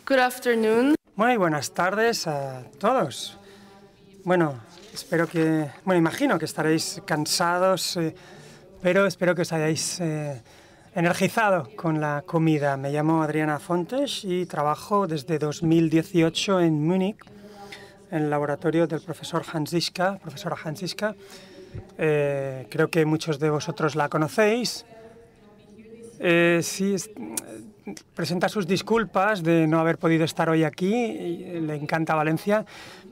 Good afternoon. Muy buenas tardes a todos. Bueno, imagino que estaréis cansados, pero espero que os hayáis energizado con la comida. Me llamo Adriana Fontes y trabajo desde 2018 en Múnich, en el laboratorio del profesora Hans Zischka. Creo que muchos de vosotros la conocéis. Presenta sus disculpas de no haber podido estar hoy aquí, le encanta Valencia,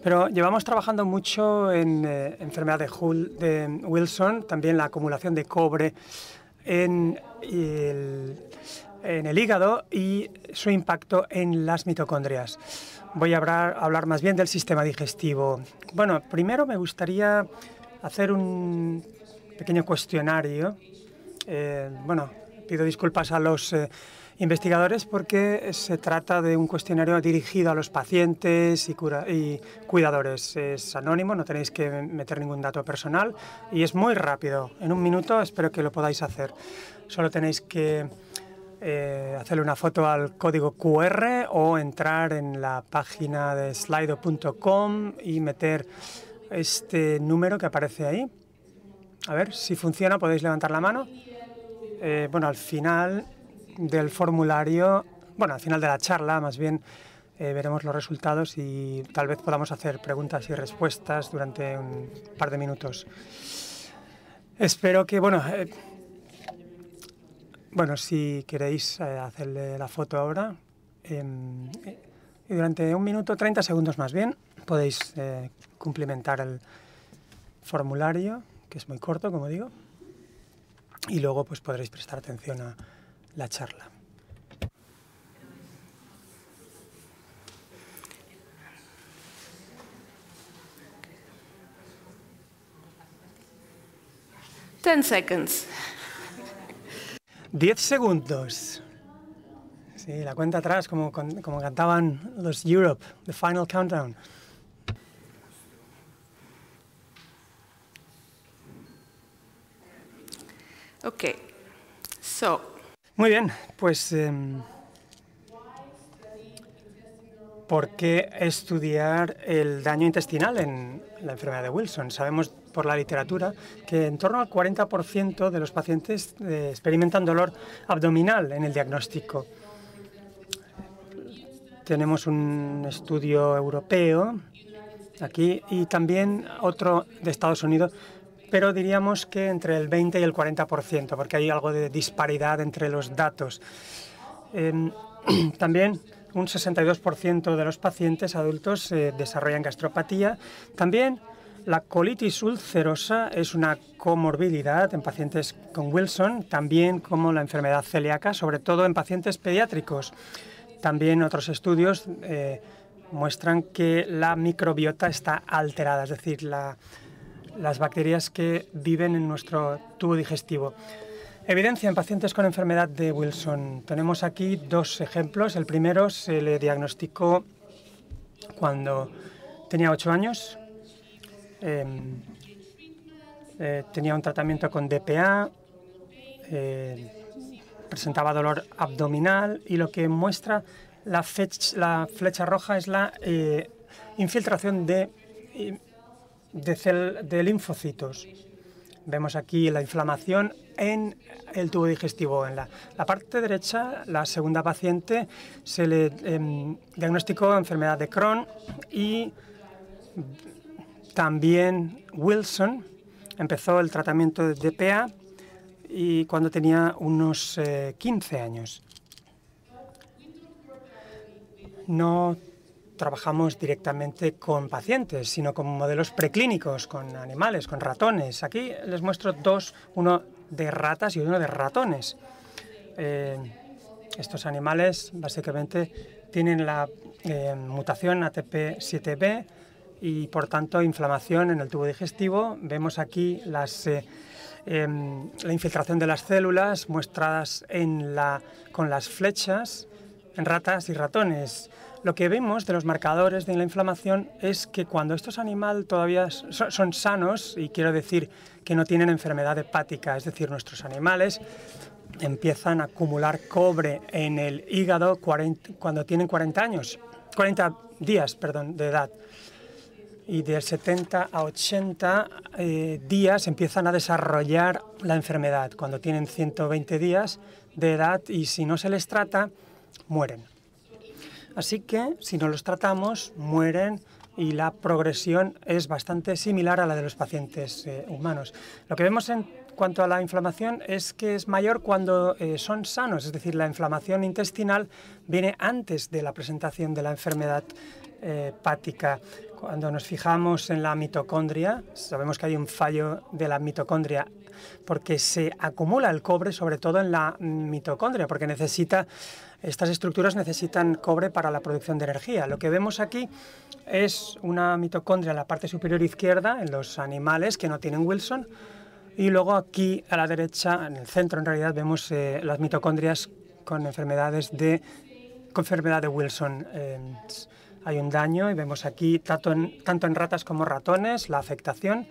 pero llevamos trabajando mucho en enfermedad de Wilson, también la acumulación de cobre en el hígado y su impacto en las mitocondrias. Voy a hablar más bien del sistema digestivo. Bueno, primero me gustaría hacer un pequeño cuestionario. Pido disculpas a los investigadores porque se trata de un cuestionario dirigido a los pacientes y cuidadores. Es anónimo, no tenéis que meter ningún dato personal y es muy rápido. En un minuto espero que lo podáis hacer. Solo tenéis que hacerle una foto al código QR o entrar en la página de slido.com y meter este número que aparece ahí. A ver si funciona, podéis levantar la mano. Al final del formulario, al final de la charla, más bien, veremos los resultados y tal vez podamos hacer preguntas y respuestas durante un par de minutos. Espero que, si queréis hacerle la foto ahora, y durante un minuto, 30 segundos más bien, podéis cumplimentar el formulario, que es muy corto, como digo. Y luego pues podréis prestar atención a la charla. Ten seconds. 10 segundos. Sí, la cuenta atrás, como cantaban los Europe, The Final Countdown. Okay, so. Muy bien, pues ¿por qué estudiar el daño intestinal en la enfermedad de Wilson? Sabemos por la literatura que en torno al 40% de los pacientes experimentan dolor abdominal en el diagnóstico. Tenemos un estudio europeo aquí y también otro de Estados Unidos, pero diríamos que entre el 20 y el 40%, porque hay algo de disparidad entre los datos. También un 62% de los pacientes adultos desarrollan gastropatía. También la colitis ulcerosa es una comorbilidad en pacientes con Wilson, también como la enfermedad celíaca, sobre todo en pacientes pediátricos. También otros estudios muestran que la microbiota está alterada, es decir, las bacterias que viven en nuestro tubo digestivo. Evidencia en pacientes con enfermedad de Wilson. Tenemos aquí dos ejemplos. El primero se le diagnosticó cuando tenía 8 años. Tenía un tratamiento con DPA, presentaba dolor abdominal y lo que muestra la flecha roja es la infiltración de linfocitos. Vemos aquí la inflamación en el tubo digestivo. En la parte derecha, la segunda paciente se le diagnosticó enfermedad de Crohn y también Wilson. Empezó el tratamiento de DPA y cuando tenía unos 15 años. No trabajamos directamente con pacientes, sino con modelos preclínicos, con animales, con ratones. Aquí les muestro dos, uno de ratas y uno de ratones. Estos animales básicamente tienen la mutación ATP7B y por tanto inflamación en el tubo digestivo. Vemos aquí la infiltración de las células mostradas con las flechas en ratas y ratones. Lo que vemos de los marcadores de la inflamación es que cuando estos animales todavía son sanos, y quiero decir que no tienen enfermedad hepática, es decir, nuestros animales empiezan a acumular cobre en el hígado cuando tienen 40 días de edad. Y de 70 a 80 días empiezan a desarrollar la enfermedad. Cuando tienen 120 días de edad y si no se les trata, mueren. Así que si no los tratamos, mueren y la progresión es bastante similar a la de los pacientes humanos. Lo que vemos en cuanto a la inflamación es que es mayor cuando son sanos, es decir, la inflamación intestinal viene antes de la presentación de la enfermedad hepática. Cuando nos fijamos en la mitocondria, sabemos que hay un fallo de la mitocondria porque se acumula el cobre sobre todo en la mitocondria, porque estas estructuras necesitan cobre para la producción de energía. Lo que vemos aquí es una mitocondria en la parte superior izquierda, en los animales que no tienen Wilson, y luego aquí a la derecha, en el centro en realidad, vemos las mitocondrias con enfermedad de Wilson. Hay un daño y vemos aquí, tanto en ratas como ratones, la afectación.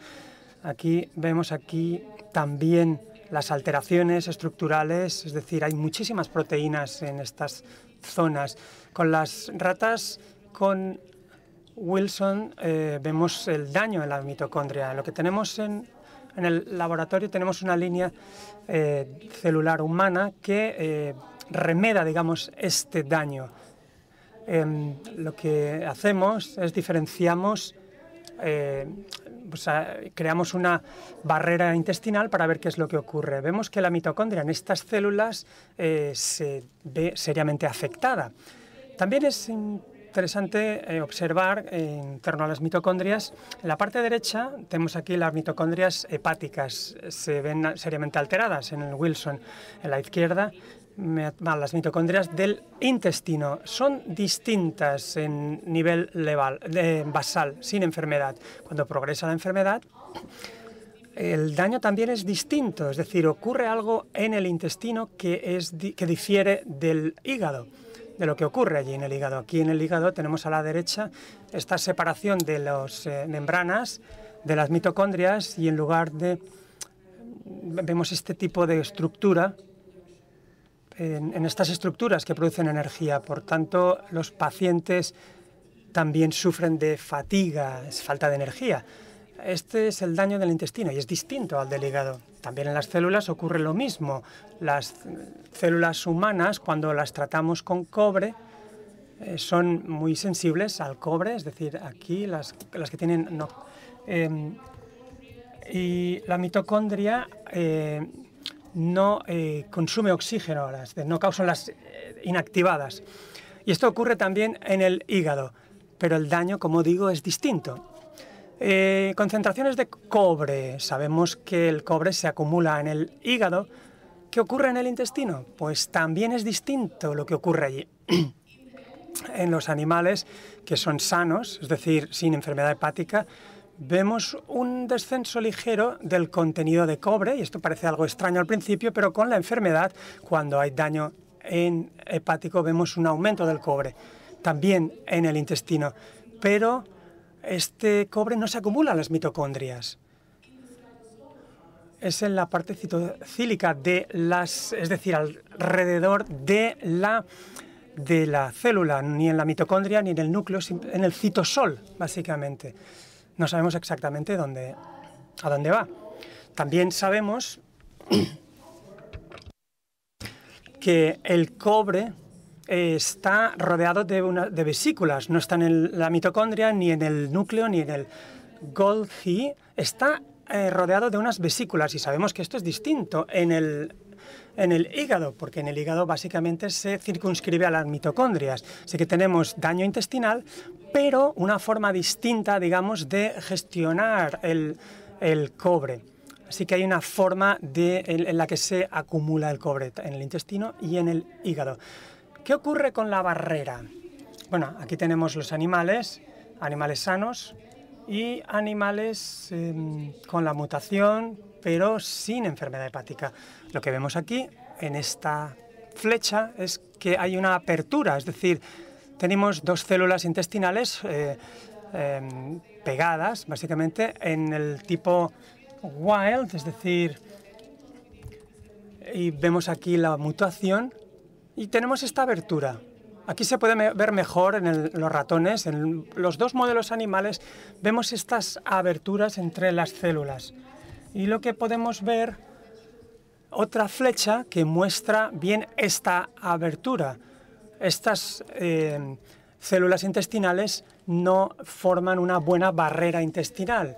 Vemos aquí también las alteraciones estructurales, es decir, hay muchísimas proteínas en estas zonas. Con las ratas con Wilson vemos el daño en la mitocondria. Lo que tenemos en el laboratorio tenemos una línea celular humana que remeda, digamos, este daño. Lo que hacemos es diferenciamos, creamos una barrera intestinal para ver qué es lo que ocurre. Vemos que la mitocondria en estas células se ve seriamente afectada. También es interesante observar en torno a las mitocondrias. En la parte derecha tenemos aquí las mitocondrias hepáticas, se ven seriamente alteradas en el Wilson. En la izquierda las mitocondrias del intestino son distintas en nivel basal, sin enfermedad. Cuando progresa la enfermedad, el daño también es distinto, es decir, ocurre algo en el intestino que difiere del hígado, de lo que ocurre allí en el hígado. Aquí en el hígado tenemos a la derecha esta separación de las membranas de las mitocondrias y en lugar vemos este tipo de estructura en estas estructuras que producen energía. Por tanto, los pacientes también sufren de fatiga, falta de energía. Este es el daño del intestino y es distinto al del hígado. También en las células ocurre lo mismo. Las células humanas, cuando las tratamos con cobre, son muy sensibles al cobre, es decir, aquí las que tienen no. Y la mitocondria no consume oxígeno, no causan las inactivadas. Y esto ocurre también en el hígado, pero el daño, como digo, es distinto. Concentraciones de cobre. Sabemos que el cobre se acumula en el hígado. ¿Qué ocurre en el intestino? Pues también es distinto lo que ocurre allí. En los animales que son sanos, es decir, sin enfermedad hepática, vemos un descenso ligero del contenido de cobre, y esto parece algo extraño al principio, pero con la enfermedad, cuando hay daño hepático, vemos un aumento del cobre, también en el intestino. Pero este cobre no se acumula en las mitocondrias. Es en la parte citocílica es decir, alrededor de la célula, ni en la mitocondria ni en el núcleo, en el citosol, básicamente. No sabemos exactamente a dónde va. También sabemos que el cobre está rodeado de vesículas, no está en la mitocondria, ni en el núcleo, ni en el Golgi, está rodeado de unas vesículas, y sabemos que esto es distinto en el hígado, porque en el hígado básicamente se circunscribe a las mitocondrias. Así que tenemos daño intestinal, pero una forma distinta, digamos, de gestionar el cobre. Así que hay una forma en la que se acumula el cobre en el intestino y en el hígado. ¿Qué ocurre con la barrera? Bueno, aquí tenemos los animales sanos y animales con la mutación, pero sin enfermedad hepática. Lo que vemos aquí, en esta flecha, es que hay una apertura, es decir, tenemos dos células intestinales pegadas, básicamente, en el tipo wild, es decir, y vemos aquí la mutación y tenemos esta abertura. Aquí se puede ver mejor en los ratones, en los dos modelos animales vemos estas aberturas entre las células. Y lo que podemos ver, otra flecha que muestra bien esta abertura. Estas células intestinales no forman una buena barrera intestinal.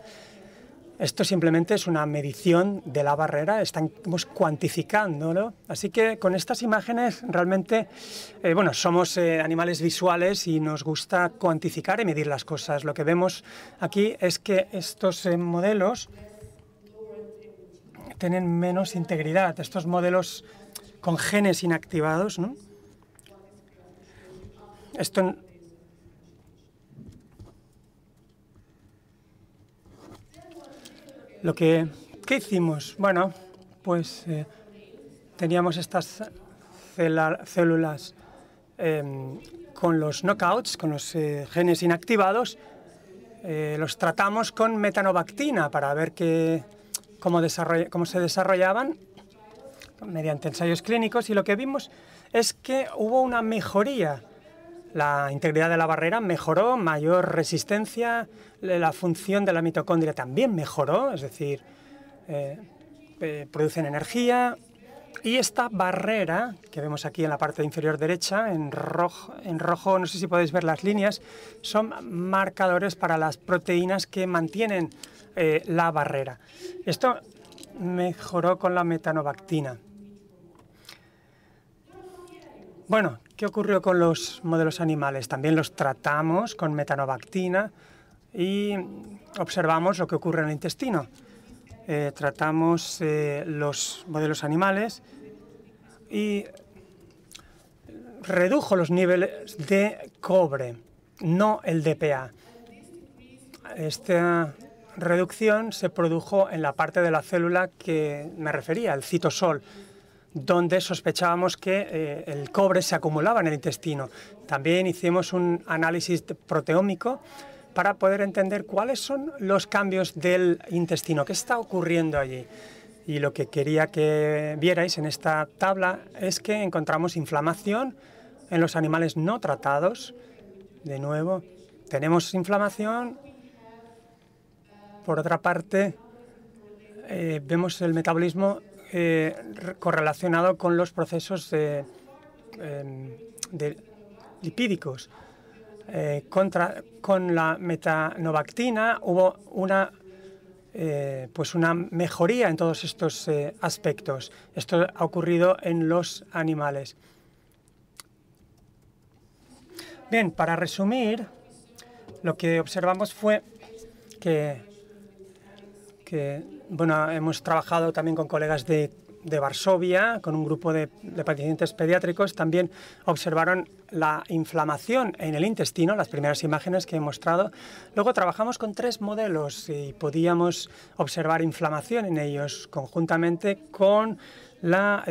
Esto simplemente es una medición de la barrera, estamos cuantificándolo. Así que con estas imágenes realmente, somos animales visuales y nos gusta cuantificar y medir las cosas. Lo que vemos aquí es que estos modelos tienen menos integridad, estos modelos con genes inactivados, ¿no? ¿Qué hicimos? Bueno, pues teníamos estas células con los knockouts, con los genes inactivados, los tratamos con metanobactina para ver cómo se desarrollaban mediante ensayos clínicos, y lo que vimos es que hubo una mejoría. La integridad de la barrera mejoró, mayor resistencia, la función de la mitocondria también mejoró, es decir, producen energía, y esta barrera que vemos aquí en la parte inferior derecha, en rojo, no sé si podéis ver las líneas, son marcadores para las proteínas que mantienen la barrera. Esto mejoró con la metanobactina. Bueno, ¿qué ocurrió con los modelos animales? También los tratamos con metanobactina y observamos lo que ocurre en el intestino. Tratamos los modelos animales y redujo los niveles de cobre, no el DPA. Esta reducción se produjo en la parte de la célula que me refería, el citosol, donde sospechábamos que el cobre se acumulaba en el intestino. También hicimos un análisis proteómico para poder entender cuáles son los cambios del intestino, qué está ocurriendo allí. Y lo que quería que vierais en esta tabla es que encontramos inflamación en los animales no tratados. De nuevo, tenemos inflamación. Por otra parte, vemos el metabolismo correlacionado con los procesos de lipídicos. Con la metanobactina hubo una mejoría en todos estos aspectos. Esto ha ocurrido en los animales. Bien, para resumir, lo que observamos fue que hemos trabajado también con colegas de Varsovia, con un grupo de pacientes pediátricos. También observaron la inflamación en el intestino, las primeras imágenes que he mostrado. Luego trabajamos con 3 modelos y podíamos observar inflamación en ellos, conjuntamente con la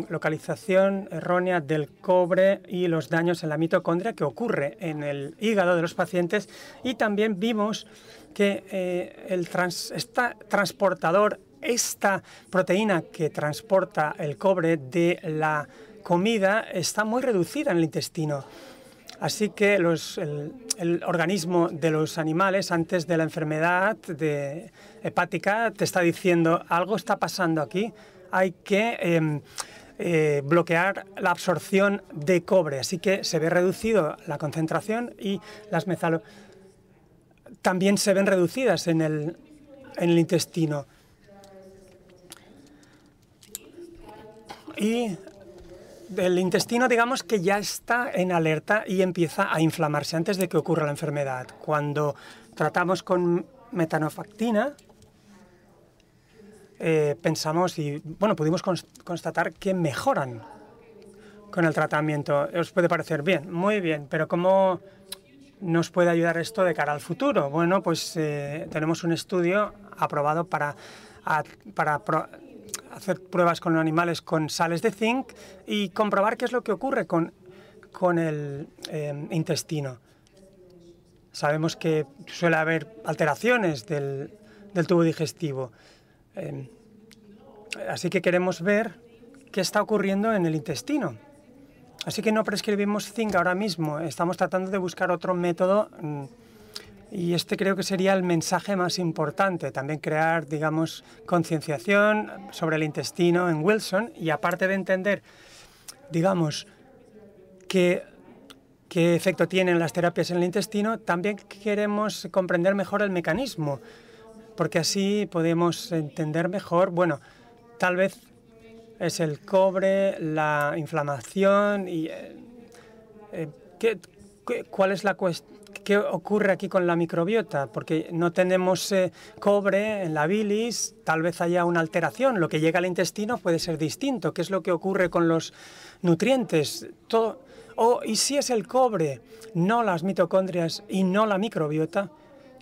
localización errónea del cobre y los daños en la mitocondria que ocurre en el hígado de los pacientes. Y también vimos que esta proteína que transporta el cobre de la comida está muy reducida en el intestino. Así que el organismo de los animales, antes de la enfermedad hepática, te está diciendo algo está pasando aquí, hay que bloquear la absorción de cobre. Así que se ve reducido la concentración y las también se ven reducidas en el intestino. Y el intestino, digamos que ya está en alerta y empieza a inflamarse antes de que ocurra la enfermedad. Cuando tratamos con metanobactina, pensamos y pudimos constatar que mejoran con el tratamiento. ¿Os puede parecer bien? Muy bien, pero ¿cómo nos puede ayudar esto de cara al futuro? Bueno, pues tenemos un estudio aprobado para hacer pruebas con animales con sales de zinc y comprobar qué es lo que ocurre con el intestino. Sabemos que suele haber alteraciones del tubo digestivo. Así que queremos ver qué está ocurriendo en el intestino. Así que no prescribimos zinc ahora mismo, estamos tratando de buscar otro método y este creo que sería el mensaje más importante, también crear, digamos, concienciación sobre el intestino en Wilson y aparte de entender, digamos, qué efecto tienen las terapias en el intestino, también queremos comprender mejor el mecanismo, porque así podemos entender mejor, bueno, tal vez es el cobre, la inflamación y ¿cuál es la cuestión? ¿Qué ocurre aquí con la microbiota? Porque no tenemos cobre en la bilis, tal vez haya una alteración. Lo que llega al intestino puede ser distinto. ¿Qué es lo que ocurre con los nutrientes? ¿Y si es el cobre, no las mitocondrias y no la microbiota?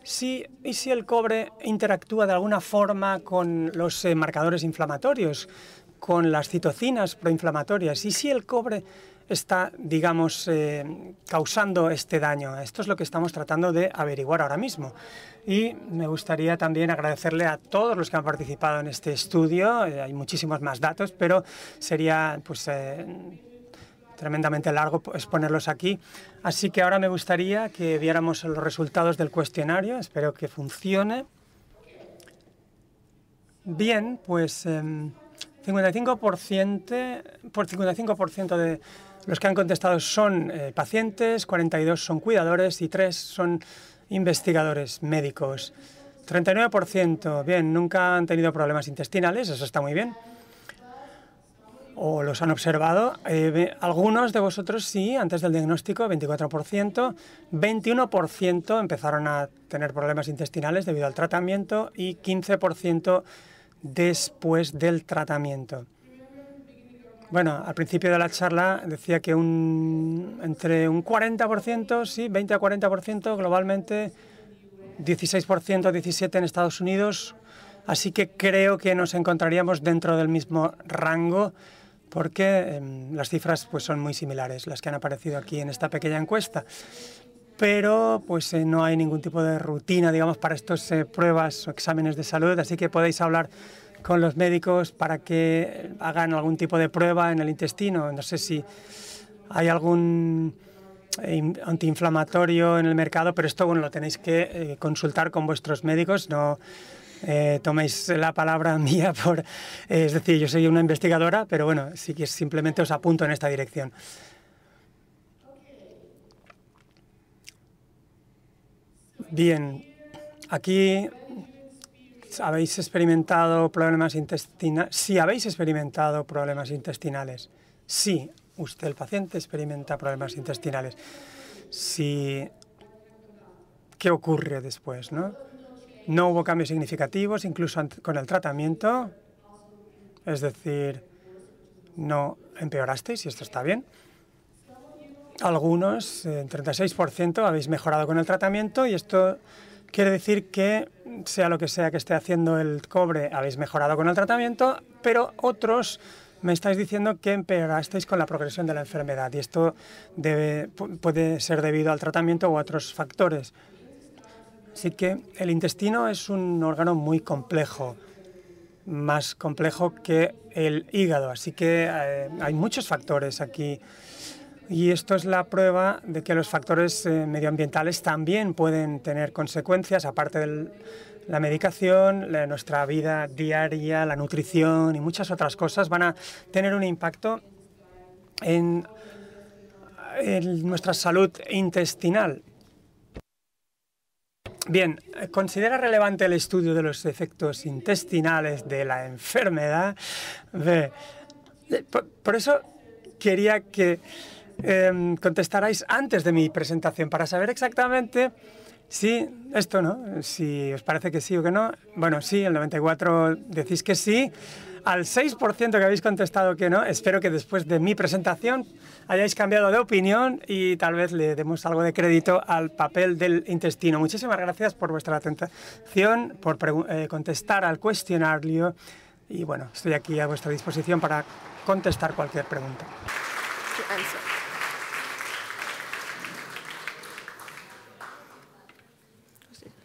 ¿Y si el cobre interactúa de alguna forma con los marcadores inflamatorios, con las citocinas proinflamatorias? ¿Y si el cobre está, digamos, causando este daño? Esto es lo que estamos tratando de averiguar ahora mismo. Y me gustaría también agradecerle a todos los que han participado en este estudio. Hay muchísimos más datos, pero sería pues, tremendamente largo exponerlos aquí. Así que ahora me gustaría que viéramos los resultados del cuestionario. Espero que funcione. Bien, pues 55% de los que han contestado son pacientes, 42 son cuidadores y 3 son investigadores médicos. 39%, bien, nunca han tenido problemas intestinales, eso está muy bien. O los han observado. Algunos de vosotros sí, antes del diagnóstico, 24%. 21% empezaron a tener problemas intestinales debido al tratamiento y 15% después del tratamiento. Bueno, al principio de la charla decía que entre un 40%, sí, 20 a 40% globalmente, 16%, 17% en Estados Unidos. Así que creo que nos encontraríamos dentro del mismo rango porque las cifras pues, son muy similares, las que han aparecido aquí en esta pequeña encuesta. Pero pues no hay ningún tipo de rutina, digamos, para estas pruebas o exámenes de salud, así que podéis hablar con los médicos para que hagan algún tipo de prueba en el intestino. No sé si hay algún antiinflamatorio en el mercado, pero esto bueno, lo tenéis que consultar con vuestros médicos. No toméis la palabra mía es decir, yo soy una investigadora, pero bueno, sí que simplemente os apunto en esta dirección. Bien, aquí habéis experimentado problemas intestinales. Si habéis experimentado problemas intestinales, sí, usted, el paciente, experimenta problemas intestinales. Sí, ¿qué ocurre después, no? No hubo cambios significativos, incluso con el tratamiento. Es decir, no empeorasteis, y esto está bien. Algunos, en 36%, habéis mejorado con el tratamiento y esto quiere decir que, sea lo que sea que esté haciendo el cobre, habéis mejorado con el tratamiento, pero otros me estáis diciendo que empeorasteis con la progresión de la enfermedad y esto puede ser debido al tratamiento u a otros factores. Así que el intestino es un órgano muy complejo, más complejo que el hígado, así que hay muchos factores aquí. Y esto es la prueba de que los factores medioambientales también pueden tener consecuencias, aparte de la medicación, nuestra vida diaria, la nutrición y muchas otras cosas van a tener un impacto en nuestra salud intestinal. Bien, ¿considera relevante el estudio de los efectos intestinales de la enfermedad? Por eso quería que contestarais antes de mi presentación para saber exactamente si esto, ¿no? Si os parece que sí o que no. Bueno, sí, el 94% decís que sí. Al 6% que habéis contestado que no, espero que después de mi presentación hayáis cambiado de opinión y tal vez le demos algo de crédito al papel del intestino. Muchísimas gracias por vuestra atención, por contestar al cuestionario y bueno, estoy aquí a vuestra disposición para contestar cualquier pregunta. To answer.